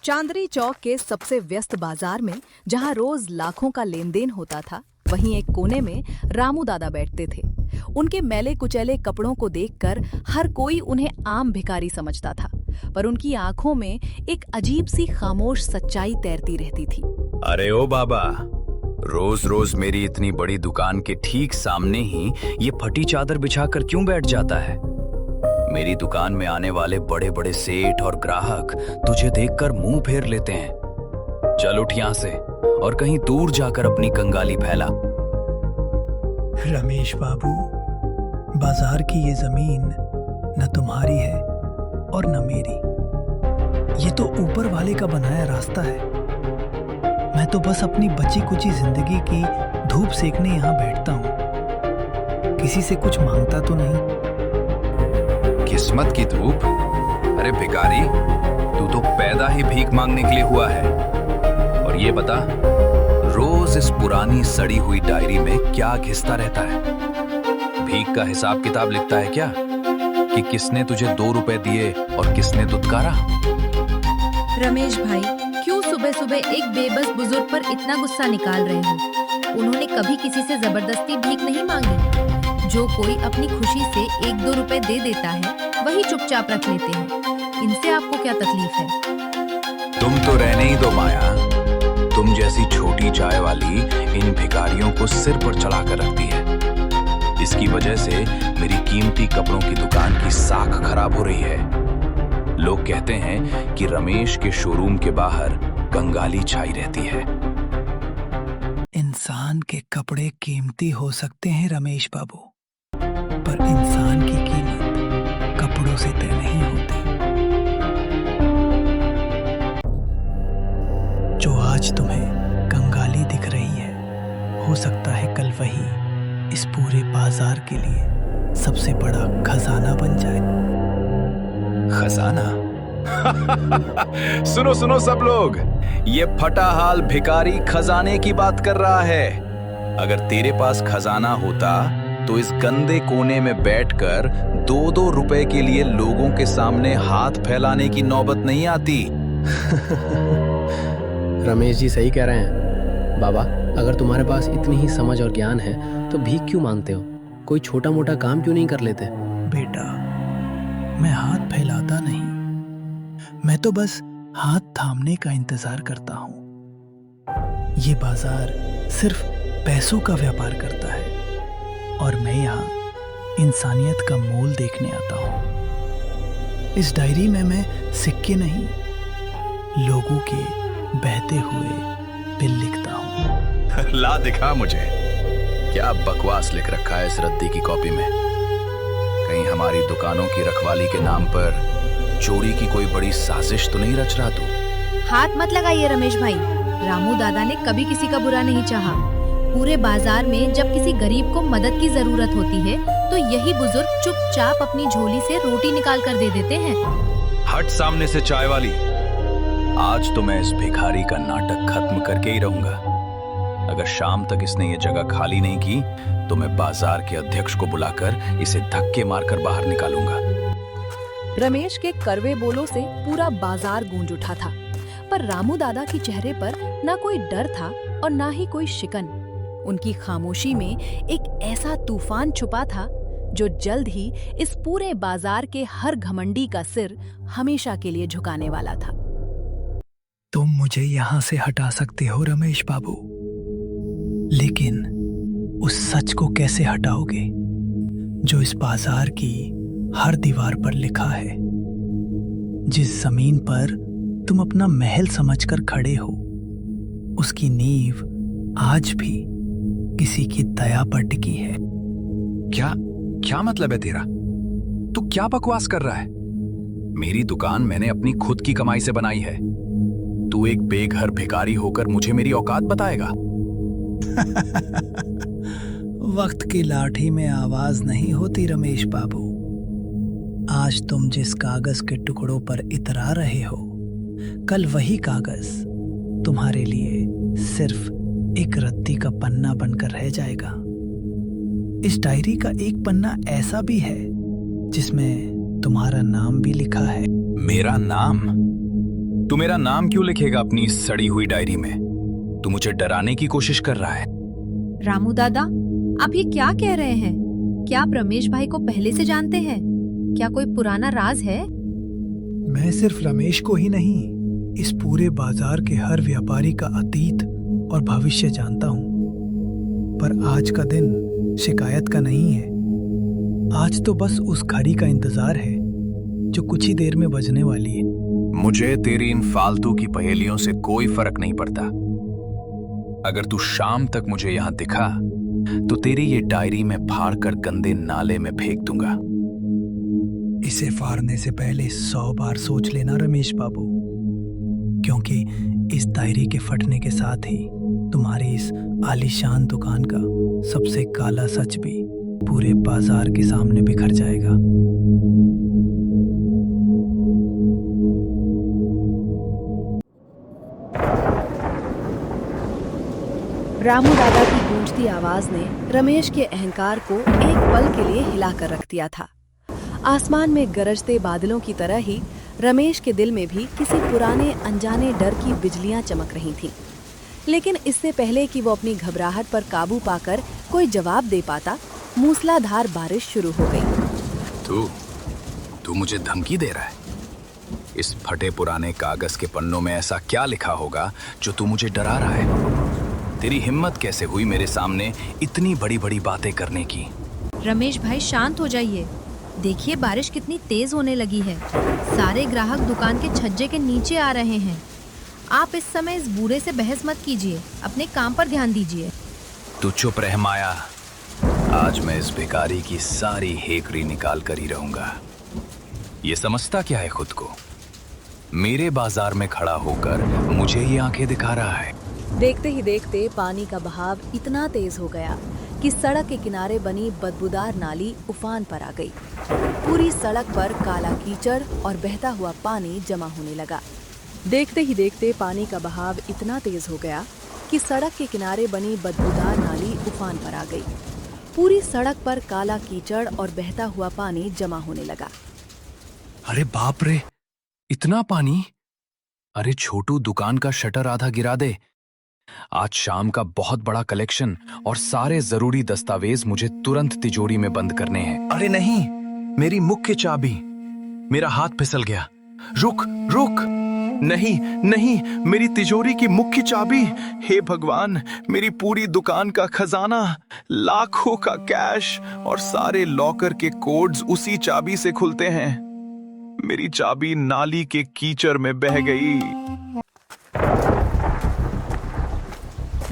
चांदनी चौक के सबसे व्यस्त बाजार में जहां रोज लाखों का लेन देन होता था, वहीं एक कोने में रामू दादा बैठते थे। उनके मैले कुचैले कपड़ों को देखकर हर कोई उन्हें आम भिखारी समझता था, पर उनकी आंखों में एक अजीब सी खामोश सच्चाई तैरती रहती थी। अरे ओ बाबा, रोज रोज मेरी इतनी बड़ी दुकान के ठीक सामने ही ये फटी चादर बिछाकर क्यों बैठ जाता है? मेरी दुकान में आने वाले बड़े बड़े सेठ और ग्राहक तुझे देखकर मुंह फेर लेते हैं। चल उठ यहाँ से और कहीं दूर जाकर अपनी कंगाली फैला। रमेश बाबू, बाजार की ये जमीन न तुम्हारी है और न मेरी। ये तो ऊपर वाले का बनाया रास्ता है। मैं तो बस अपनी बची कुची जिंदगी की धूप सेकने यहाँ बैठता हूँ। किसी से कुछ मांगता तो नहीं। किस्मत की धूप? अरे भिखारी, तू तो पैदा ही भीख मांगने के लिए हुआ है। और ये बता, रोज इस पुरानी सड़ी हुई डायरी में क्या घिसता रहता है? भीख का हिसाब किताब लिखता है क्या कि किसने तुझे 2 रुपए दिए और किसने दुत्कारा? रमेश भाई, क्यों सुबह सुबह एक बेबस बुजुर्ग पर इतना गुस्सा निकाल रहे हो? उन्होंने कभी किसी से जबरदस्ती भीख नहीं मांगी। जो कोई अपनी खुशी से 1-2 रुपए दे देता है, वही चुपचाप रख लेते हैं। इनसे आपको क्या तकलीफ है? तुम तो रहने ही दो माया। तुम जैसी छोटी चाय वाली इन भिखारियों को सिर पर चढ़ाकर रखती है। इसकी वजह से मेरी कीमती कपड़ों की दुकान की साख खराब हो रही है। लोग कहते हैं कि रमेश के शोरूम के बाहर कंगाली छाई रहती है। इंसान के कपड़े कीमती हो सकते हैं रमेश बाबू, पर इंसान की कीमत कपड़ों से तय नहीं होती। जो आज तुम्हें कंगाली दिख रही है, हो सकता है कल वही इस पूरे बाजार के लिए सबसे बड़ा खजाना बन जाए। खजाना? सुनो सुनो सब लोग, ये फटा हाल भिखारी खजाने की बात कर रहा है। अगर तेरे पास खजाना होता तो इस गंदे कोने में बैठकर 2-2 रुपए के लिए लोगों के सामने हाथ फैलाने की नौबत नहीं आती। रमेश जी सही कह रहे हैं। बाबा, अगर तुम्हारे पास इतनी ही समझ और ज्ञान है तो भीख क्यों मांगते हो? कोई छोटा मोटा काम क्यों नहीं कर लेते? बेटा, मैं हाथ फैलाता नहीं, मैं तो बस हाथ थामने का इंतजार करता हूं। ये बाजार सिर्फ पैसों का व्यापार करता है और मैं यहाँ इंसानियत का मोल देखने आता हूँ। इस डायरी में मैं सिक्के नहीं, लोगों के बहते हुए बिल लिखता हूँ। ला दिखा मुझे, क्या बकवास लिख रखा है इस रद्दी की कॉपी में? कहीं हमारी दुकानों की रखवाली के नाम पर चोरी की कोई बड़ी साजिश तो नहीं रच रहा तू? हाथ मत लगाइए रमेश भाई। रामू दादा ने कभी किसी का बुरा नहीं चाहा। पूरे बाजार में जब किसी गरीब को मदद की जरूरत होती है तो यही बुजुर्ग चुपचाप अपनी झोली से रोटी निकाल कर दे देते हैं। हट सामने से चाय वाली। आज तो मैं इस भिखारी का नाटक खत्म करके ही रहूंगा। अगर शाम तक इसने ये जगह खाली नहीं की तो मैं बाजार के अध्यक्ष को बुलाकर इसे धक्के मारकर बाहर निकालूंगा। रमेश के कड़वे बोलों से पूरा बाजार गूंज उठा था, पर रामू दादा के चेहरे पर ना कोई डर था और ना ही कोई शिकन। उनकी खामोशी में एक ऐसा तूफान छुपा था जो जल्द ही इस पूरे बाजार के हर घमंडी का सिर हमेशा के लिए झुकाने वाला था। तुम मुझे यहाँ से हटा सकते हो रमेश बाबू, लेकिन उस सच को कैसे हटाओगे जो इस बाजार की हर दीवार पर लिखा है? जिस जमीन पर तुम अपना महल समझकर खड़े हो, उसकी नींव आज भी किसी की दया पर टिकी है। क्या क्या मतलब है तेरा? तू क्या बकवास कर रहा है? मेरी दुकान मैंने अपनी खुद की कमाई से बनाई है। तू एक बेघर भिखारी होकर मुझे मेरी औकात बताएगा? वक्त की लाठी में आवाज नहीं होती रमेश बाबू। आज तुम जिस कागज के टुकड़ों पर इतरा रहे हो, कल वही कागज तुम्हारे लिए सिर्फ एक रद्दी का पन्ना बनकर रह जाएगा। इस डायरी का एक पन्ना ऐसा भी है जिसमें तुम्हारा नाम भी लिखा है। मेरा नाम? तू मेरा नाम क्यों लिखेगा अपनी इस सड़ी हुई डायरी में? तू मुझे डराने की कोशिश कर रहा है। रामू दादा, आप ये क्या कह रहे हैं? क्या आप रमेश भाई को पहले से जानते हैं? क्या कोई पुराना राज है? मैं सिर्फ रमेश को ही नहीं, इस पूरे बाजार के हर व्यापारी का अतीत और भविष्य जानता हूं। पर आज का दिन शिकायत का नहीं है। आज तो बस उस घड़ी का इंतजार है जो कुछ ही देर में बजने वाली है। मुझे तेरी इन फालतू की पहेलियों से कोई फर्क नहीं पड़ता। अगर तू शाम तक मुझे यहां दिखा तो तेरी ये डायरी में फाड़ कर गंदे नाले में फेंक दूंगा। इसे फाड़ने से पहले 100 बार सोच लेना रमेश बाबू, क्योंकि इस डायरी के फटने के साथ ही तुम्हारी इस आलीशान दुकान का सबसे काला सच भी पूरे बाजार के सामने बिखर जाएगा। रामू दादा की गूंजती आवाज ने रमेश के अहंकार को एक पल के लिए हिलाकर रख दिया था। आसमान में गरजते बादलों की तरह ही रमेश के दिल में भी किसी पुराने अनजाने डर की बिजलियां चमक रही थीं। लेकिन इससे पहले कि वो अपनी घबराहट पर काबू पाकर कोई जवाब दे पाता, मूसलाधार बारिश शुरू हो गई। तू मुझे धमकी दे रहा है? इस फटे पुराने कागज के पन्नों में ऐसा क्या लिखा होगा जो तू मुझे डरा रहा है? तेरी हिम्मत कैसे हुई मेरे सामने इतनी बड़ी बड़ी बातें करने की? रमेश भाई, शांत हो जाइए। देखिए बारिश कितनी तेज होने लगी है। सारे ग्राहक दुकान के छज्जे के नीचे आ रहे हैं। आप इस समय इस बूढ़े से बहस मत कीजिए, अपने काम पर ध्यान दीजिए। तू चुप रह माया। आज मैं इस भिखारी की सारी हेकड़ी निकाल कर ही रहूंगा। ये समझता क्या है खुद को? मेरे बाजार में खड़ा होकर मुझे ही आंखें दिखा रहा है। देखते ही देखते पानी का बहाव इतना तेज हो गया कि सड़क के किनारे बनी बदबूदार नाली उफान पर आ गई। पूरी सड़क पर काला कीचड़ और बहता हुआ पानी जमा होने लगा। देखते ही देखते पानी का बहाव इतना तेज हो गया कि सड़क के किनारे बनी बदबूदार नाली उफान पर आ गई। पूरी सड़क पर काला कीचड़ और बहता हुआ पानी जमा होने लगा। अरे बाप रे, इतना पानी! अरे छोटू, दुकान का शटर आधा गिरा दे। आज शाम का बहुत बड़ा कलेक्शन और सारे जरूरी दस्तावेज मुझे तुरंत तिजोरी में बंद करने हैं। अरे नहीं, मेरी मुख्य चाबी! मेरा हाथ फिसल गया। रुक रुक! नहीं नहीं, मेरी तिजोरी की मुख्य चाबी! हे भगवान, मेरी पूरी दुकान का खजाना, लाखों का कैश और सारे लॉकर के कोड्स उसी चाबी से खुलते हैं। मेरी चाबी नाली के कीचड़ में बह गई।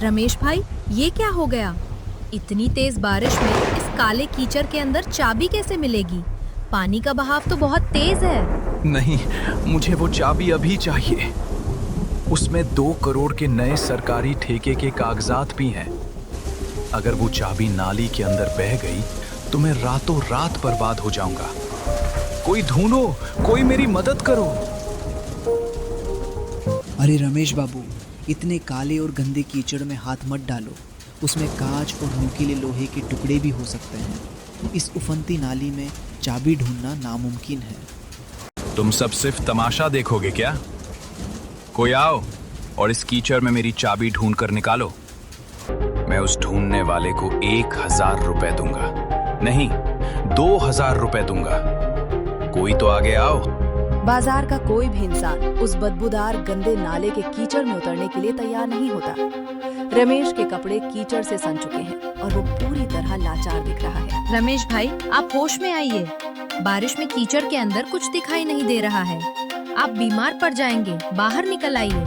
रमेश भाई, ये क्या हो गया? इतनी तेज बारिश में इस काले कीचड़ के अंदर चाबी कैसे मिलेगी? पानी का बहाव तो बहुत तेज है। नहीं, मुझे वो चाबी अभी चाहिए। उसमें 2 करोड़ के नए सरकारी ठेके के कागजात भी हैं। अगर वो चाबी नाली के अंदर बह गई तो मैं रातों रात बर्बाद हो जाऊंगा। कोई ढूंढो, कोई मेरी मदद करो। अरे रमेश बाबू, इतने काले और गंदे कीचड़ में हाथ मत डालो। उसमें कांच और नुकीले लोहे के टुकड़े भी हो सकते हैं। इस उफनती नाली में चाबी ढूंढना नामुमकिन है। तुम सब सिर्फ तमाशा देखोगे क्या? कोई आओ और इस कीचड़ में मेरी चाबी ढूंढ कर निकालो। मैं उस ढूंढने वाले को 1000 रुपए दूंगा, नहीं 2000 रुपए दूंगा। कोई तो आगे आओ। बाजार का कोई भी इंसान उस बदबूदार गंदे नाले के कीचड़ में उतरने के लिए तैयार नहीं होता। रमेश के कपड़े कीचड़ से सन चुके हैं और वो पूरी तरह लाचार दिख रहा है। रमेश भाई, आप होश में आइए। बारिश में कीचड़ के अंदर कुछ दिखाई नहीं दे रहा है। आप बीमार पड़ जाएंगे, बाहर निकल आइए।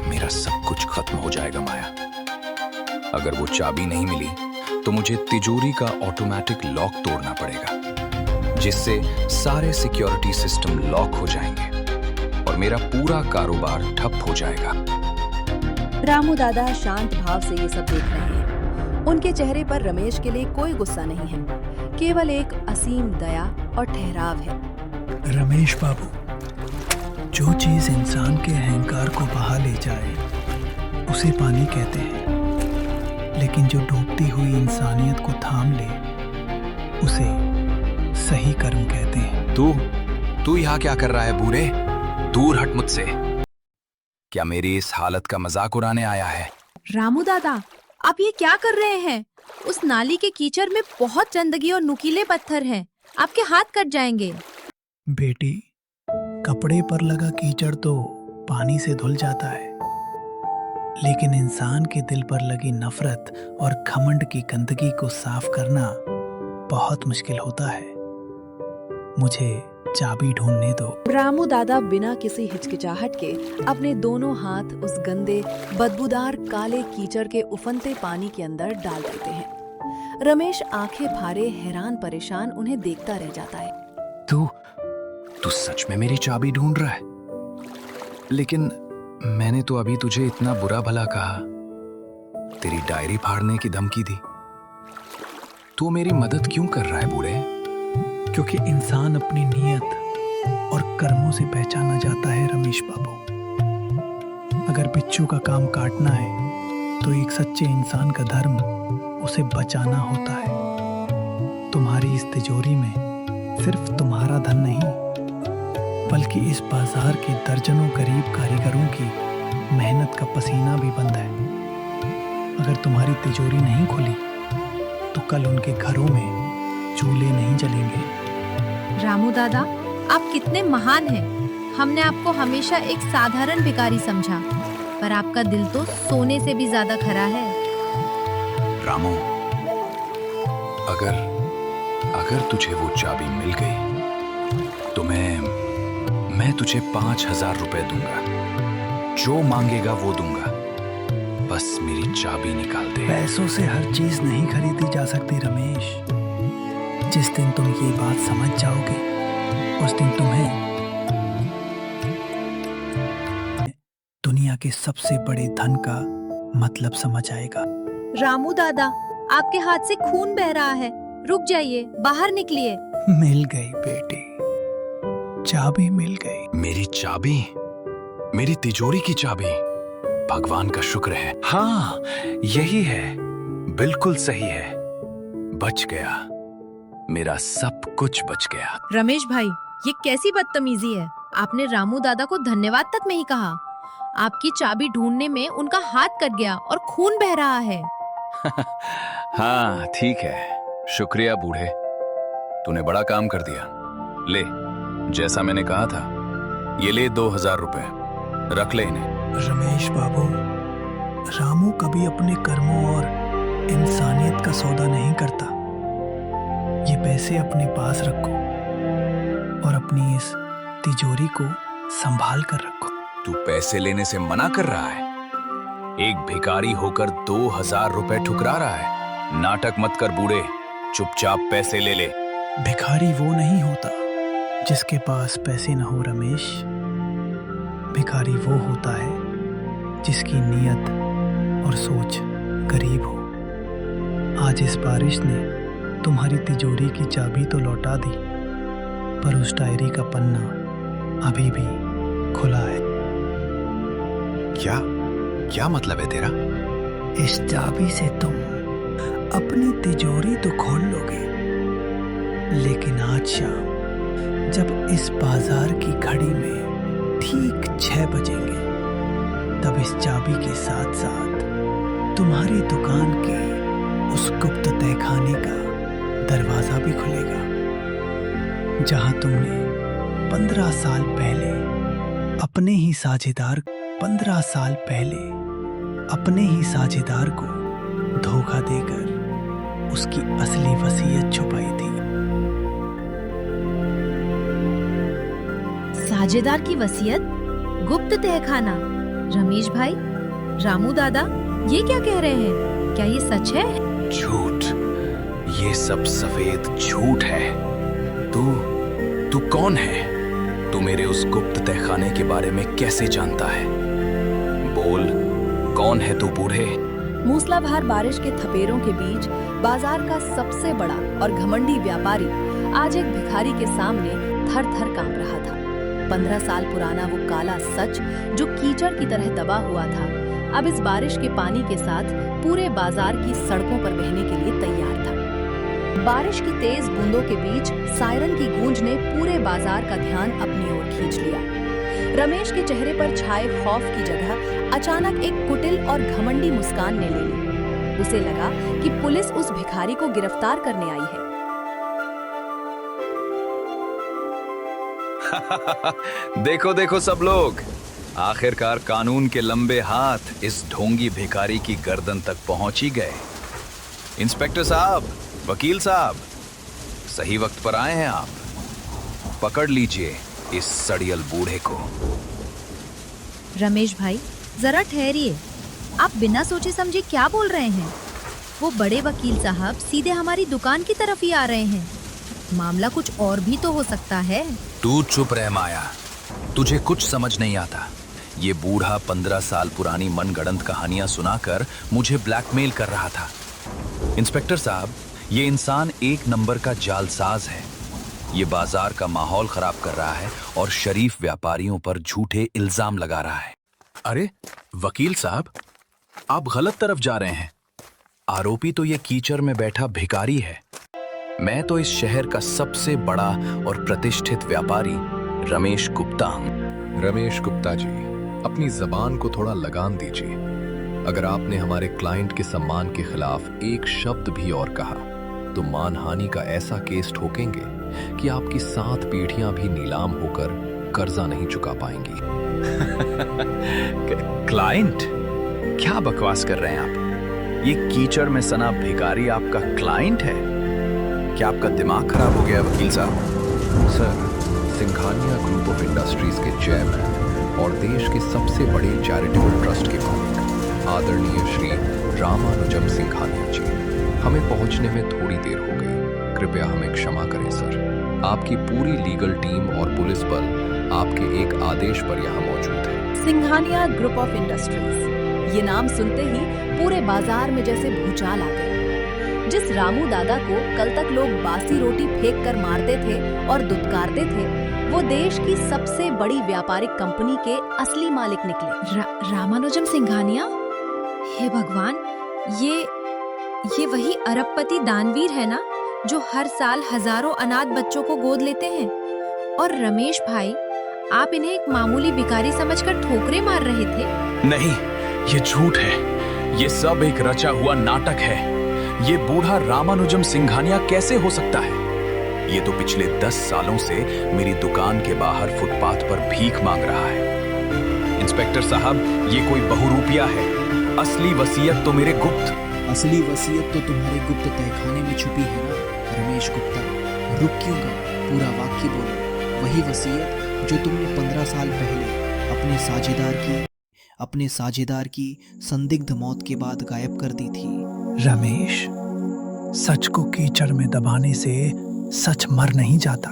मेरा सब कुछ खत्म हो जाएगा माया। अगर वो चाबी नहीं मिली तो मुझे तिजोरी का ऑटोमेटिक लॉक तोड़ना पड़ेगा, जिससे सारे सिक्योरिटी सिस्टम लॉक हो जाएंगे और मेरा पूरा कारोबार ठप हो जाएगा। रामू दादा शांत भाव से ये सब देख रहे हैं। उनके चेहरे पर रमेश के लिए कोई गुस्सा नहीं है, केवल एक असीम दया और ठहराव है। रमेश बाबू, जो चीज इंसान के अहंकार को बहा ले जाए उसे पानी कहते हैं, लेकिन जो डूबती हुई इंसानियत को थाम ले उसे सही कर्म कहते हैं। तू यहाँ क्या कर रहा है बूढ़े? दूर हट मुझसे। क्या मेरी इस हालत का मजाक उड़ाने आया है? रामू दादा, आप ये क्या कर रहे हैं? उस नाली के कीचड़ में बहुत गंदगी और नुकीले पत्थर हैं। आपके हाथ कट जाएंगे। बेटी, कपड़े पर लगा कीचड़ तो पानी से धुल जाता है, लेकिन इंसान के दिल पर लगी नफरत और घमंड की गंदगी को साफ करना बहुत मुश्किल होता है। मुझे चाबी ढूंढने दो। रामू दादा बिना किसी हिचकिचाहट के अपने दोनों हाथ उस गंदे बदबूदार काले कीचड़ के उफनते पानी के अंदर डाल देते हैं। रमेश आंखें फाड़े हैरान परेशान उन्हें देखता रह जाता है। तू सच में मेरी चाबी ढूंढ रहा है? लेकिन मैंने तो अभी तुझे इतना बुरा भला कहा, तेरी डायरी फाड़ने की धमकी दी। तू मेरी मदद क्यों कर रहा है बूढ़े? क्योंकि इंसान अपनी नीयत और कर्मों से पहचाना जाता है रमेश बाबू। अगर बिच्छू का काम काटना है तो एक सच्चे इंसान का धर्म उसे बचाना होता है। तुम्हारी इस तिजोरी में सिर्फ तुम्हारा धन नहीं, बल्कि इस बाजार के दर्जनों गरीब कारीगरों की मेहनत का पसीना भी बंद है। अगर तुम्हारी तिजोरी नहीं खुली तो कल उनके घरों में चूल्हे नहीं जलेंगे। रामू दादा, आप कितने महान हैं। हमने आपको हमेशा एक साधारण भिखारी समझा, पर आपका दिल तो सोने से भी ज्यादा खरा है। रामू, अगर तुझे वो चाबी मिल गई तो मैं तुझे 5,000 रुपए दूंगा। जो मांगेगा वो दूंगा, बस मेरी चाबी निकाल दे। पैसों से हर चीज नहीं खरीदी जा सकती रमेश। जिस दिन तुम ये बात समझ जाओगे, उस दिन तुम्हें दुनिया के सबसे बड़े धन का मतलब समझ आएगा। रामू दादा, आपके हाथ से खून बह रहा है। रुक जाइए, बाहर निकलिए। मिल गई बेटी, चाबी मिल गई। मेरी चाबी? मेरी तिजोरी की चाबी? भगवान का शुक्र है। हाँ, यही है, बिल्कुल सही है। बच गया, मेरा सब कुछ बच गया। रमेश भाई, ये कैसी बदतमीजी है? आपने रामू दादा को धन्यवाद तक नहीं कहा। आपकी चाबी ढूंढने में उनका हाथ कट गया और खून बह रहा है। हाँ ठीक है, शुक्रिया बूढ़े, तूने बड़ा काम कर दिया। ले, जैसा मैंने कहा था, ये ले 2,000 रुपए, रख ले इन्हें। रमेश बाबू, रामू कभी अपने कर्मों और इंसानियत का सौदा नहीं करता। ये पैसे अपने पास रखो और अपनी इस तिजोरी को संभाल कर रखो। तू पैसे लेने से मना कर रहा है? एक भिखारी होकर 2,000 रुपए ठुकरा रहा है? नाटक मत कर बूढ़े, चुपचाप पैसे ले ले। भिखारी वो नहीं होता जिसके पास पैसे न हो रमेश। भिखारी वो होता है जिसकी नीयत और सोच गरीब हो। आज इस बारिश ने तुम्हारी तिजोरी की चाबी तो लौटा दी, पर उस डायरी का पन्ना अभी भी खुला है। क्या मतलब है तेरा? इस चाबी से तुम अपनी तिजोरी तो खोल लोगे, लेकिन आज शाम जब इस बाजार की घड़ी में ठीक 6 बजेंगे, तब इस चाबी के साथ साथ तुम्हारी दुकान के उस गुप्त तहखाने का दरवाजा भी खुलेगा, जहां तुमने 15 साल पहले अपने ही साझेदार को धोखा देकर उसकी असली वसीयत छुपाई थी। साझेदार की वसीयत? गुप्त तहखाना? रमेश भाई, रामू दादा, ये क्या कह रहे हैं? क्या ये सच है? झूठ, ये सब सफेद झूठ है। तू कौन है? तू मेरे उस गुप्त तहखाने के बारे में कैसे जानता है? बोल, कौन है तू बूढ़े? मूसलाधार बारिश के थपेरों के बीच बाजार का सबसे बड़ा और घमंडी व्यापारी आज एक भिखारी के सामने थर-थर कांप रहा था। 15 साल पुराना वो काला सच जो कीचड़ की तरह दबा हुआ था, अब इस बारिश के पानी के साथ पूरे बाजार की सड़कों पर बहने के लिए तैयार था। बारिश की तेज बूंदों के बीच सायरन की गूंज ने पूरे बाजार का ध्यान अपनी ओर खींच लिया। रमेश के चेहरे पर छाए खौफ की जगह अचानक एक कुटिल और घमंडी मुस्कान ने ले ली। उसे लगा कि पुलिस उस भिखारी को गिरफ्तार करने आई है। देखो देखो सब लोग, आखिरकार कानून के लंबे हाथ इस ढोंगी भिखारी की गर्दन तक पहुंच ही गए। इंस्पेक्टर साहब, वकील साहब, सही वक्त पर आए हैं आप। पकड़ लीजिए इस सड़ियल बूढ़े को। रमेश भाई, जरा ठहरिए। आप बिना सोचे समझे क्या बोल रहे हैं? वो बड़े वकील साहब सीधे हमारी दुकान की तरफ ही आ रहे हैं। मामला कुछ और भी तो हो सकता है। तू चुप रह माया, तुझे कुछ समझ नहीं आता। ये बूढ़ा 15 साल पुरानी मनगढ़ंत कहानियां सुनाकर मुझे ब्लैकमेल कर रहा था। इंस्पेक्टर साहब, ये इंसान एक नंबर का जालसाज है। ये बाजार का माहौल खराब कर रहा है और शरीफ व्यापारियों पर झूठे इल्जाम लगा रहा है। अरे वकील साहब, आप गलत तरफ जा रहे हैं। आरोपी तो ये कीचड़ में बैठा भिखारी है। मैं तो इस शहर का सबसे बड़ा और प्रतिष्ठित व्यापारी रमेश गुप्ता हूँ। रमेश गुप्ता जी, अपनी जबान को थोड़ा लगाम दीजिए। अगर आपने हमारे क्लाइंट के सम्मान के खिलाफ एक शब्द भी और कहा तो मानहानि का ऐसा केस ठोकेंगे कि आपकी 7 पीढ़ियां भी नीलाम होकर कर्जा नहीं चुका पाएंगी। क्लाइंट? क्या बकवास कर रहे हैं आप? ये कीचड़ में सना भिखारी आपका क्लाइंट है? क्या आपका दिमाग खराब हो गया वकील साहब? Sir, Singhania group of industries के चेयरमैन और देश के सबसे बड़े चैरिटेबल ट्रस्ट के मालिक आदरणीय श्री रामानुजम सिंघानिया जी, हमें पहुंचने में थोड़ी देर हो गई। कृपया हमें क्षमा करें सर। आपकी पूरी लीगल टीम और पुलिस बल आपके एक आदेश पर यहाँ मौजूद है। सिंघानिया ग्रुप ऑफ इंडस्ट्रीज, ये नाम सुनते ही पूरे बाजार में जैसे भूचाल आ गया। जिस रामू दादा को कल तक लोग बासी रोटी फेंक कर मारते थे और दुत्कारते थे, वो देश की सबसे बड़ी व्यापारिक कंपनी के असली मालिक निकले। रामानुजम सिंघानिया? हे भगवान, ये वही अरबपति दानवीर है ना, जो हर साल हजारों अनाथ बच्चों को गोद लेते हैं। और रमेश भाई, आप इन्हें एक मामूली भिखारी समझकर ठोकरे मार रहे थे। नहीं, ये झूठ है। ये सब एक रचा हुआ नाटक है। ये बूढ़ा रामानुजम सिंघानिया कैसे हो सकता है? ये तो पिछले 10 सालों से मेरी दुकान के बाहर फुटपाथ पर भीख मांग रहा है। इंस्पेक्टर साहब, ये कोई बहुरूपिया है। असली वसीयत तो मेरे गुप्त। असली वसीयत तो तुम्हारे गुप्त तहखाने में छुपी है ना रमेश गुप्ता। रुक क्यों गए? पूरा वाक्य बोलो। वही वसीयत जो तुमने 15 साल पहले अपने साझेदार की संदिग्ध मौत के बाद गायब कर दी थी। रमेश, सच को कीचड़ में दबाने से सच मर नहीं जाता।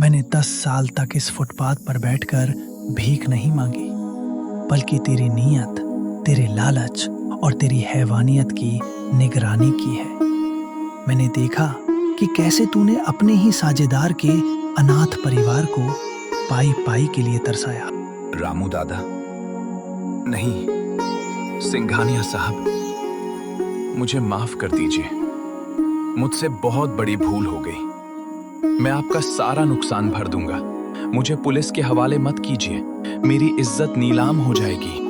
मैंने 10 साल तक इस फुटपाथ पर बैठकर भीख नहीं मांगी, बल्कि तेरी नीयत, तेरे लालच और तेरी हैवानियत की निगरानी की है। मैंने देखा कि कैसे तूने अपने ही साझेदार के अनाथ परिवार को पाई पाई के लिए तरसाया। रामू दादा, नहीं, सिंघानिया साहब, मुझे माफ कर दीजिए। मुझसे बहुत बड़ी भूल हो गई। मैं आपका सारा नुकसान भर दूंगा। मुझे पुलिस के हवाले मत कीजिए। मेरी इज्जत नीलाम हो जाएगी।